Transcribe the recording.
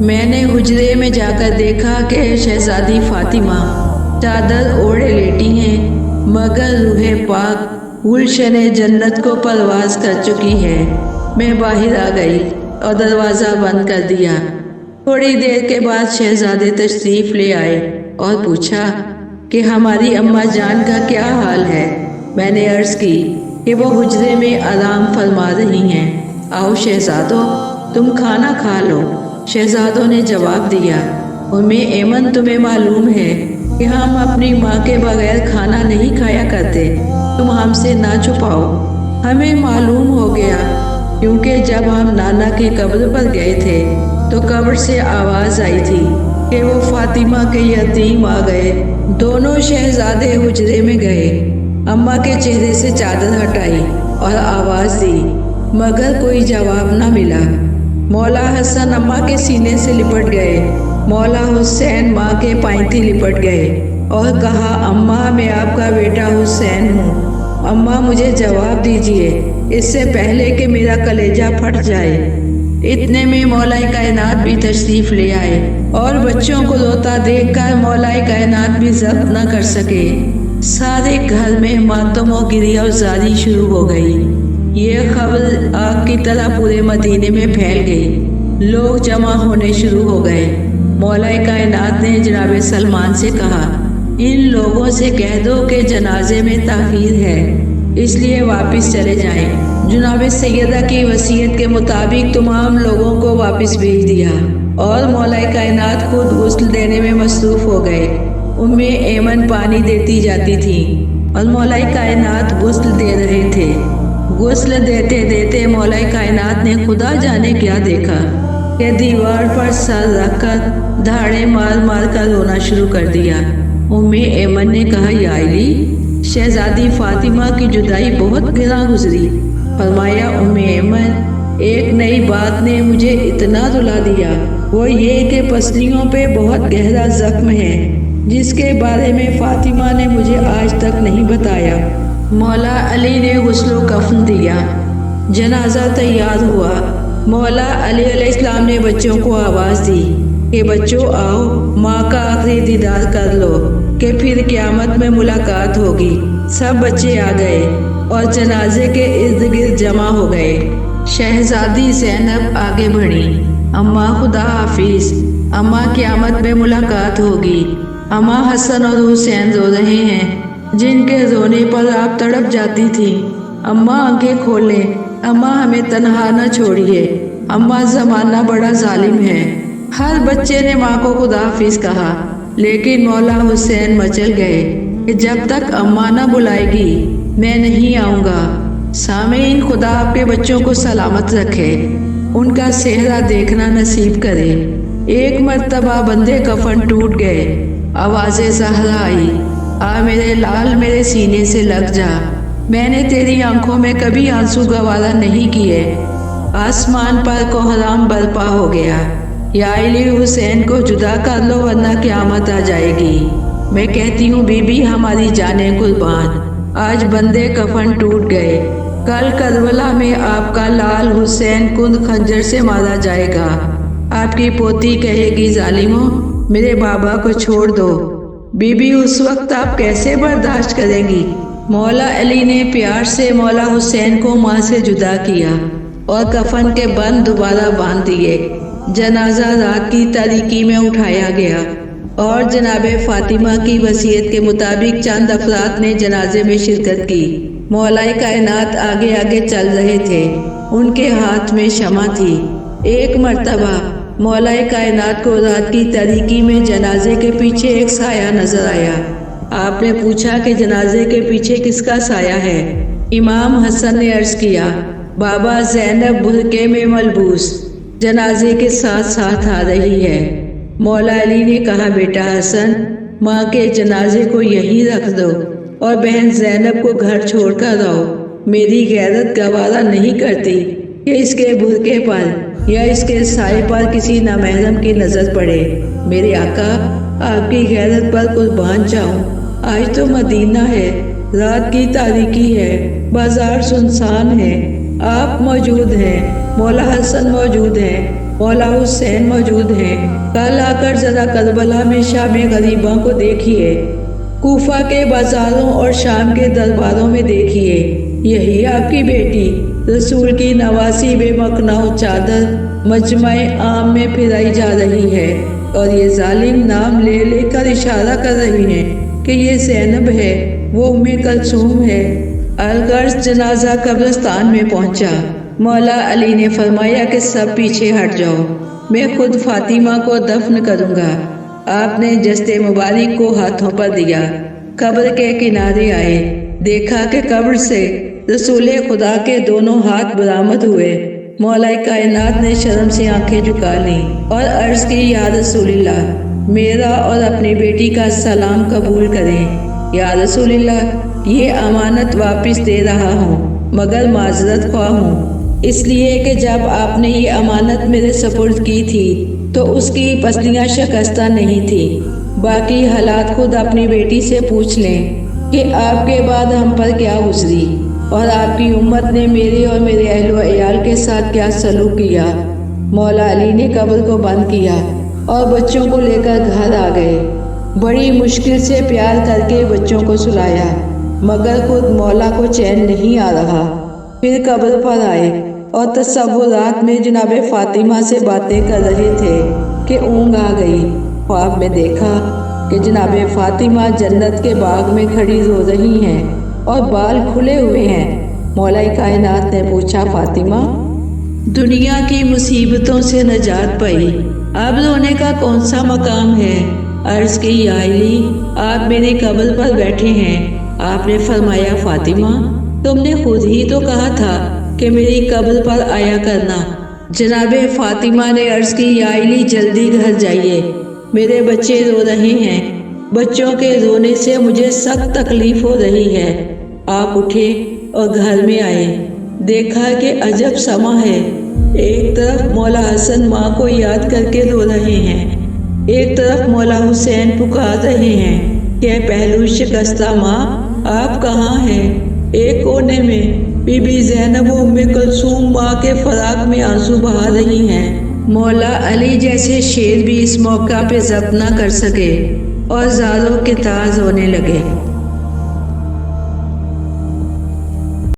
میں نے حجرے میں جا کر دیکھا کہ شہزادی فاطمہ چادر اوڑھے لیٹی ہیں، مگر روح پاک گلشن جنت کو پرواز کر چکی ہے۔ میں باہر آ گئی اور دروازہ بند کر دیا۔ تھوڑی دیر کے بعد شہزادے تشریف لے آئے اور پوچھا کہ ہماری اماں جان کا کیا حال ہے۔ میں نے عرض کی کہ وہ حجرے میں آرام فرما رہی ہیں۔ آؤ شہزادو، تم کھانا کھا لو۔ شہزادوں نے جواب دیا، ایمن تمہیں معلوم ہے کہ ہم اپنی ماں کے بغیر کھانا نہیں کھایا کرتے، تم ہم سے نہ چھپاؤ۔ ہمیں معلوم ہو گیا، کیونکہ جب ہم نانا کی قبر پر گئے تھے تو قبر سے آواز آئی تھی کہ وہ فاطمہ کے یتیم آ گئے۔ دونوں شہزادے حجرے میں گئے، اماں کے چہرے سے چادر ہٹائی اور آواز دی، مگر کوئی جواب نہ ملا۔ مولا حسن اماں کے سینے سے لپٹ گئے، مولا حسین ماں کے پائنتی لپٹ گئے اور کہا، اماں میں آپ کا بیٹا حسین ہوں، اماں مجھے جواب دیجئے اس سے پہلے کہ میرا کلیجہ پھٹ جائے۔ اتنے میں مولا کائنات بھی تشریف لے آئے اور بچوں کو روتا دیکھ کر مولا کائنات بھی ضبط نہ کر سکے۔ سارے گھر میں ماتم و گریہ زاری شروع ہو گئی۔ یہ خبر آگ کی طرح پورے مدینے میں پھیل گئی، لوگ جمع ہونے شروع ہو گئے۔ مولا کائنات نے جناب سلمان سے کہا، ان لوگوں سے کہہ دو کہ جنازے میں تاخیر ہے، اس لیے واپس چلے جائیں۔ جناب سیدہ کی وصیت کے مطابق تمام لوگوں کو واپس بھیج دیا اور مولا کائنات خود غسل دینے میں مصروف ہو گئے۔ ایمن پانی دیتی جاتی تھی اور مولا کائنات غسل دے رہے تھے۔ غسل دیتے دیتے مولا کائنات نے خدا جانے کیا دیکھا کہ دیوار پر سر رکھ کر دھاڑے مار مار کر رونا شروع کر دیا۔ ایمن نے کہا، یا علی، شہزادی فاطمہ کی جدائی بہت گراں گزری۔ فرمایا، ایمن، ایک نئی بات نے مجھے اتنا رلا دیا، وہ یہ کہ پسلیوں پہ بہت گہرا زخم ہے جس کے بارے میں فاطمہ نے مجھے آج تک نہیں بتایا۔ مولا علی نے غسل و کفن دیا، جنازہ تیار ہوا۔ مولا علی علیہ السلام نے بچوں کو آواز دی کہ بچوں آؤ، ماں کا آخری دیدار کر لو کہ پھر قیامت میں ملاقات ہوگی۔ سب بچے آ گئے اور جنازے کے ارد گرد جمع ہو گئے۔ شہزادی زینب آگے بڑھی، اماں خدا حافظ، اماں قیامت میں ملاقات ہوگی۔ اماں حسن اور حسین رو رہے ہیں، جن کے رونے پر آپ تڑپ جاتی تھی۔ اماں آنکھیں کھولیں، اماں ہمیں تنہا نہ چھوڑیے، اماں زمانہ بڑا ظالم ہے۔ ہر بچے نے ماں کو خدا حافظ کہا، لیکن مولا حسین مچل گئے کہ جب تک اماں نہ بلائے گی میں نہیں آؤں گا۔ سامعین، خدا آپ کے بچوں کو سلامت رکھے، ان کا چہرہ دیکھنا نصیب کرے۔ ایک مرتبہ بندے کفن ٹوٹ گئے، آواز زہرا آئی، آ میرے لال، میرے سینے سے لگ جا، میں نے تیری آنکھوں میں کبھی آنسو گوارا نہیں کیے۔ آسمان پر کوہرام برپا ہو گیا، یا علی، حسین کو جدا کر لو ورنہ قیامت آ جائے گی۔ میں کہتی ہوں بی بی، ہماری جانیں قربان، آج بندے کفن ٹوٹ گئے، کل کربلا میں آپ کا لال حسین کند خنجر سے مارا جائے گا۔ آپ کی پوتی کہے گی، ظالموں، میرے بابا کو چھوڑ دو۔ بی بی، اس وقت آپ کیسے برداشت کریں گی؟ مولا علی نے پیار سے مولا حسین کو ماں سے جدا کیا اور کفن کے بند دوبارہ باندھ دیے۔ جنازہ رات کی تاریکی میں اٹھایا گیا اور جناب فاطمہ کی وصیت کے مطابق چند افراد نے جنازے میں شرکت کی۔ مولا کائنات آگے آگے چل رہے تھے، ان کے ہاتھ میں شمع تھی۔ ایک مرتبہ مولا کائنات کو رات کی تاریکی میں جنازے کے پیچھے ایک سایہ نظر آیا۔ آپ نے پوچھا کہ جنازے کے پیچھے کس کا سایہ ہے؟ امام حسن نے عرض کیا، بابا زینب برقعے میں ملبوس جنازے کے ساتھ ساتھ آ رہی ہے۔ مولا علی نے کہا، بیٹا حسن، ماں کے جنازے کو یہیں رکھ دو اور بہن زینب کو گھر چھوڑ کر آؤ۔ میری غیرت گوارا نہیں کرتی کہ اس کے برقعے پر یا اس کے سائے پر کسی نامحرم کی نظر پڑے۔ میرے آقا، آپ کی غیرت پر قربان جاؤں، آج تو مدینہ ہے، رات کی تاریکی ہے، بازار سنسان ہے، آپ موجود ہیں، مولا حسن موجود ہیں، مولا حسین موجود ہیں، کل آ کر ذرا کربلا میں شام غریباں کو دیکھیے، کوفہ کے بازاروں اور شام کے درباروں میں دیکھیے، یہی آپ کی بیٹی رسول کی نواسی بے مقناع چادر مجمع عام میں پھرائی جا رہی ہے، اور یہ ظالم نام لے لے کر اشارہ کر رہی ہیں کہ یہ زینب ہے، وہ ام کلثوم ہے۔ الغرض جنازہ قبرستان میں پہنچا۔ مولا علی نے فرمایا کہ سب پیچھے ہٹ جاؤ، میں خود فاطمہ کو دفن کروں گا۔ آپ نے جسد مبارک کو ہاتھوں پر دیا، قبر کے کنارے آئے، دیکھا کہ قبر سے رسول خدا کے دونوں ہاتھ برآمد ہوئے۔ مولا کائنات نے شرم سے آنکھیں جھکا لیں اور عرض کی، یا رسول اللہ، میرا اور اپنی بیٹی کا سلام قبول کریں۔ یا رسول اللہ، یہ امانت واپس دے رہا ہوں، مگر معذرت خواہ ہوں، اس لیے کہ جب آپ نے یہ امانت میرے سپرد کی تھی تو اس کی پسلیاں شکستہ نہیں تھی۔ باقی حالات خود اپنی بیٹی سے پوچھ لیں کہ آپ کے بعد ہم پر کیا گزری اور آپ کی امت نے میرے اور میرے اہل و عیال کے ساتھ کیا سلوک کیا۔ مولا علی نے قبر کو بند کیا اور بچوں کو لے کر گھر آ گئے۔ بڑی مشکل سے پیار کر کے بچوں کو سلایا، مگر خود مولا کو چین نہیں آ رہا۔ پھر قبر پر آئے اور تصورات میں جناب فاطمہ سے باتیں کر رہے تھے کہ اونگ آ گئی۔ خواب میں دیکھا کہ جناب فاطمہ جنت کے باغ میں کھڑی رو رہی ہیں اور بال کھلے ہوئے ہیں۔ مولا کائنات نے پوچھا، فاطمہ، دنیا کی مصیبتوں سے نجات پائی، اب رونے کا کون سا مقام ہے؟ عرض کی، یا علی، آپ میری قبر پر بیٹھے ہیں۔ آپ نے فرمایا، فاطمہ، تم نے خود ہی تو کہا تھا کہ میری قبر پر آیا کرنا۔ جناب فاطمہ نے عرض کی، یا علی، جلدی گھر جائیے، میرے بچے رو رہے ہیں، بچوں کے رونے سے مجھے سخت تکلیف ہو رہی ہے۔ آپ اٹھے اور گھر میں آئے، دیکھا کہ عجب سما ہے۔ ایک طرف مولا حسن ماں کو یاد کر کے رو رہے ہیں، ایک طرف مولا حسین پکار رہے ہیں کہ پہلو شکستہ ماں، آپ کہاں ہیں؟ ایک کونے میں بی بی زینب و ام کلثوم ماں کے فراق میں آنسو بہا رہی ہیں۔ مولا علی جیسے شیر بھی اس موقع پہ ضبط نہ کر سکے اور زاروں کے تاز ہونے لگے۔